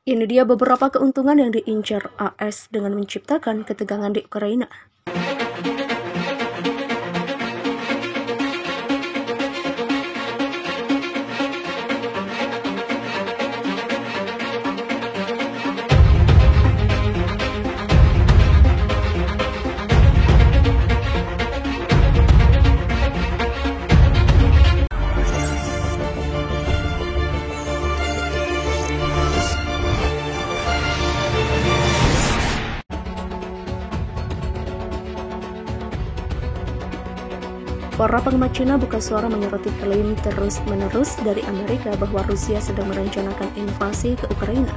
Ini dia beberapa keuntungan yang diincar AS dengan menciptakan ketegangan di Ukraina. Para penggemar Cina buka suara menyoroti klaim terus-menerus dari Amerika bahwa Rusia sedang merencanakan invasi ke Ukraina.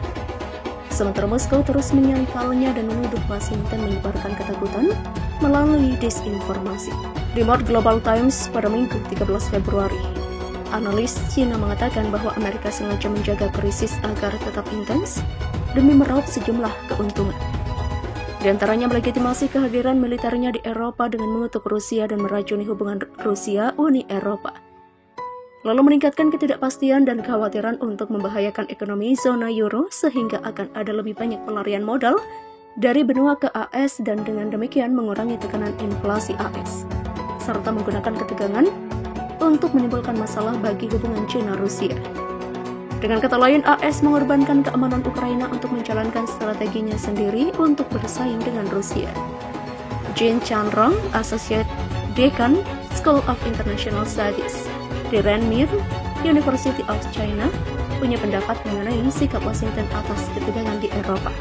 Sementara Moskow terus menyangkalnya dan menuduh Washington menyebarkan ketakutan melalui disinformasi. Di Mord Global Times pada Minggu 13 Februari, analis Cina mengatakan bahwa Amerika sengaja menjaga krisis agar tetap intens demi meraup sejumlah keuntungan. Di antaranya melegitimasi kehadiran militernya di Eropa dengan mengutuk Rusia dan meracuni hubungan Rusia-Uni Eropa. Lalu meningkatkan ketidakpastian dan kekhawatiran untuk membahayakan ekonomi zona euro sehingga akan ada lebih banyak pelarian modal dari benua ke AS dan dengan demikian mengurangi tekanan inflasi AS, serta menggunakan ketegangan untuk menimbulkan masalah bagi hubungan Cina-Rusia. Dengan kata lain, AS mengorbankan keamanan Ukraina untuk menjalankan strateginya sendiri untuk bersaing dengan Rusia. Jin Chanrong, Associate Dekan School of International Studies di Renmin University of China, punya pendapat mengenai sikap Washington atas ketegangan di Eropa.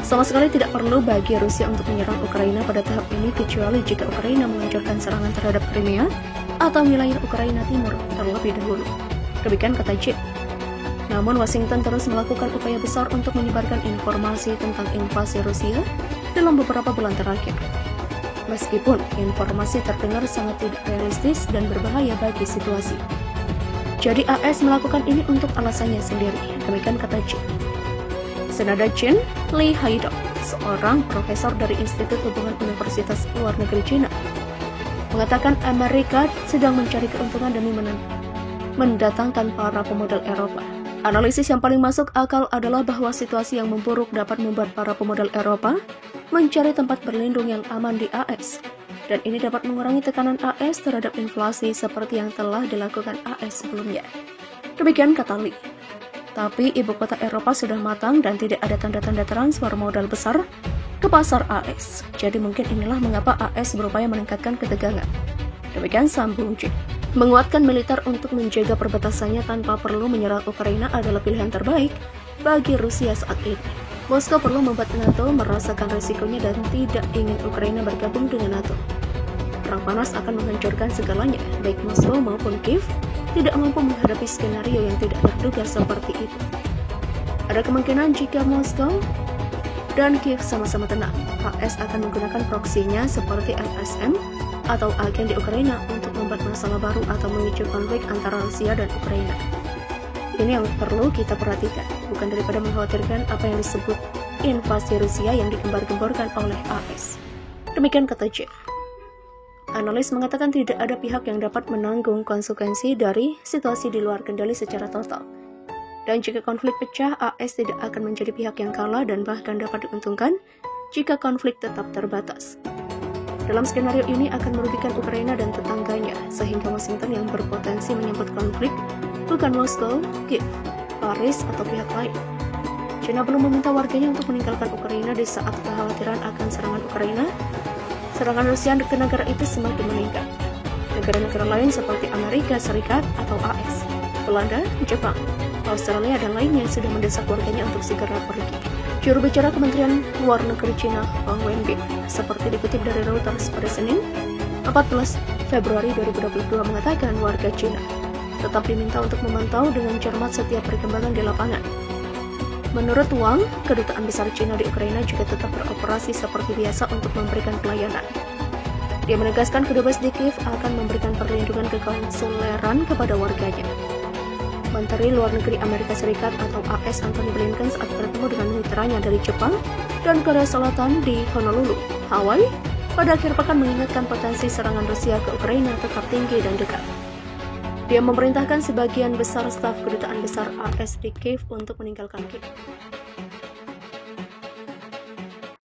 Sama sekali tidak perlu bagi Rusia untuk menyerang Ukraina pada tahap ini kecuali jika Ukraina melancarkan serangan terhadap Crimea atau wilayah Ukraina Timur terlebih dahulu. Demikian kata Jin. Namun Washington terus melakukan upaya besar untuk menyebarkan informasi tentang invasi Rusia dalam beberapa bulan terakhir. Meskipun informasi terdengar sangat tidak realistis dan berbahaya bagi situasi. Jadi AS melakukan ini untuk alasannya sendiri, demikian kata Jin. Senada Jin, Li Haidong, seorang profesor dari Institut Hubungan Universitas Luar Negeri Cina, mengatakan Amerika sedang mencari keuntungan demi mendatangkan para pemodal Eropa. Analisis yang paling masuk akal adalah bahwa situasi yang memburuk dapat membuat para pemodal Eropa mencari tempat berlindung yang aman di AS. Dan ini dapat mengurangi tekanan AS terhadap inflasi seperti yang telah dilakukan AS sebelumnya. Demikian kata Lee. Tapi ibu kota Eropa sudah matang dan tidak ada tanda-tanda transfer modal besar ke pasar AS. Jadi mungkin inilah mengapa AS berupaya meningkatkan ketegangan. Demikian sambung Jin. Menguatkan militer untuk menjaga perbatasannya tanpa perlu menyerang Ukraina adalah pilihan terbaik bagi Rusia saat ini. Moskow perlu membuat NATO merasakan risikonya dan tidak ingin Ukraina bergabung dengan NATO. Perang panas akan menghancurkan segalanya, baik Moskow maupun Kiev tidak mampu menghadapi skenario yang tidak terduga seperti itu. Ada kemungkinan jika Moskow dan Kiev sama-sama tenang, AS akan menggunakan proksinya seperti LSM atau agen di Ukraina untuk membuat masalah baru atau memicu konflik antara Rusia dan Ukraina. Ini yang perlu kita perhatikan, bukan daripada mengkhawatirkan apa yang disebut invasi Rusia yang digembar-gemborkan oleh AS. Demikian kata Jin. Analis mengatakan tidak ada pihak yang dapat menanggung konsekuensi dari situasi di luar kendali secara total. Dan jika konflik pecah, AS tidak akan menjadi pihak yang kalah dan bahkan dapat diuntungkan jika konflik tetap terbatas. Dalam skenario ini akan merugikan Ukraina dan tetangganya, sehingga Washington yang berpotensi menyambut konflik bukan Moskow, Kiev, Paris, atau pihak lain. China belum meminta warganya untuk meninggalkan Ukraina di saat kekhawatiran akan serangan Ukraina. Serangan Rusia ke negara itu semakin meningkat. Negara-negara lain seperti Amerika Serikat atau AS, Belanda, Jepang, Australia, dan lainnya sudah mendesak warganya untuk segera pergi. Juru bicara Kementerian Luar Negeri Cina, Wang Wenbin, seperti dikutip dari Reuters pada Senin, 14 Februari 2022 mengatakan warga Cina tetap diminta untuk memantau dengan cermat setiap perkembangan di lapangan. Menurut Wang, kedutaan besar Cina di Ukraina juga tetap beroperasi seperti biasa untuk memberikan pelayanan. Dia menegaskan kedubes di Kiev akan memberikan perlindungan kekonsuleran kepada warganya. Menteri Luar Negeri Amerika Serikat atau AS Antony Blinken saat bertemu dengan mitranya dari Jepang dan Korea Selatan di Honolulu, Hawaii, pada akhir pekan mengingatkan potensi serangan Rusia ke Ukraina tetap tinggi dan dekat. Dia memerintahkan sebagian besar staf kedutaan besar AS di Kiev untuk meninggalkan Kiev.